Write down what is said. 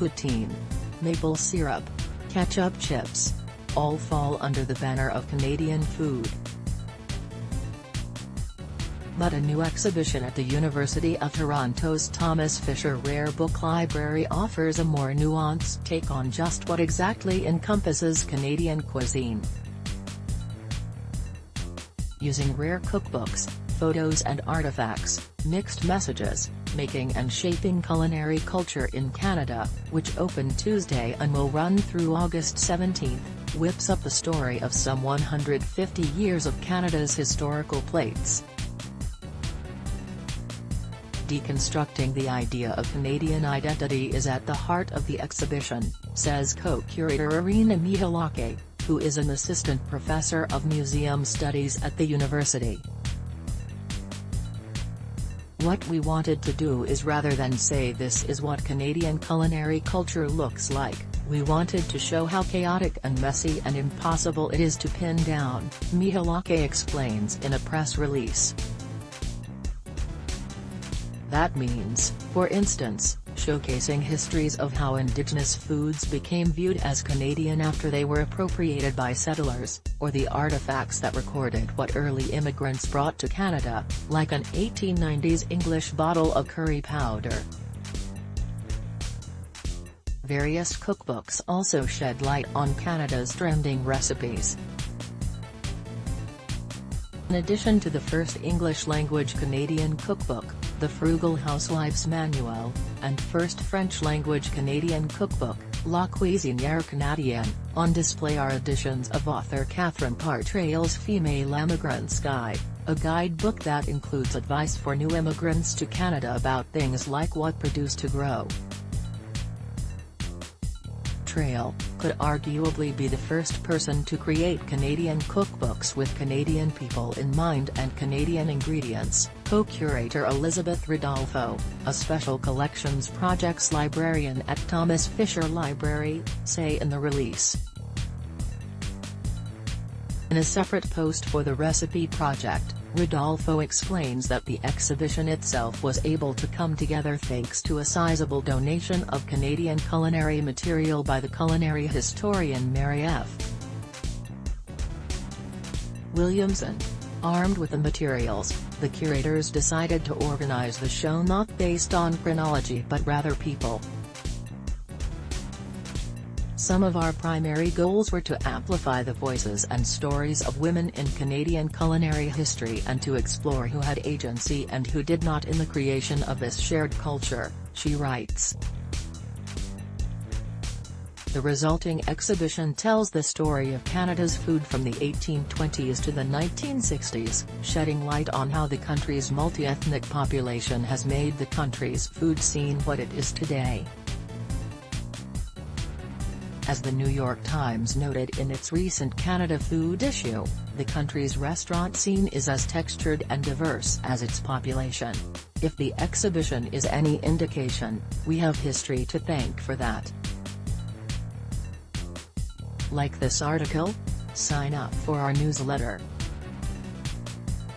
poutine, maple syrup, ketchup chips, all fall under the banner of Canadian food. But a new exhibition at the University of Toronto's Thomas Fisher Rare Book Library offers a more nuanced take on just what exactly encompasses Canadian cuisine. Using rare cookbooks, photos and artifacts, mixed messages, making and shaping culinary culture in Canada, which opened Tuesday and will run through August 17, whips up the story of some 150 years of Canada's historical plates. Deconstructing the idea of Canadian identity is at the heart of the exhibition, says co-curator Irina Mihalake, who is an assistant professor of museum studies at the university. What we wanted to do is, rather than say this is what Canadian culinary culture looks like, we wanted to show how chaotic and messy and impossible it is to pin down, Mihalake explains in a press release. That means, for instance, showcasing histories of how Indigenous foods became viewed as Canadian after they were appropriated by settlers, or the artifacts that recorded what early immigrants brought to Canada, like an 1890s English bottle of curry powder. Various cookbooks also shed light on Canada's trending recipes. In addition to the first English-language Canadian cookbook, the Frugal Housewife's Manual, and first French-language Canadian cookbook, La Cuisinière Canadienne, on display are editions of author Catherine Partrail's Female Emigrant's Guide, a guidebook that includes advice for new immigrants to Canada about things like what produce to grow. Trail could arguably be the first person to create Canadian cookbooks with Canadian people in mind and Canadian ingredients, co-curator Elizabeth Rodolfo, a special collections projects librarian at Thomas Fisher Library, say in the release. In a separate post for the recipe project, Rodolfo explains that the exhibition itself was able to come together thanks to a sizable donation of Canadian culinary material by the culinary historian Mary F. Williamson. Armed with the materials, the curators decided to organize the show not based on chronology but rather people. Some of our primary goals were to amplify the voices and stories of women in Canadian culinary history and to explore who had agency and who did not in the creation of this shared culture, she writes. The resulting exhibition tells the story of Canada's food from the 1820s to the 1960s, shedding light on how the country's multi-ethnic population has made the country's food scene what it is today. As the New York Times noted in its recent Canada Food issue, the country's restaurant scene is as textured and diverse as its population. If the exhibition is any indication, we have history to thank for that. Like this article? Sign up for our newsletter.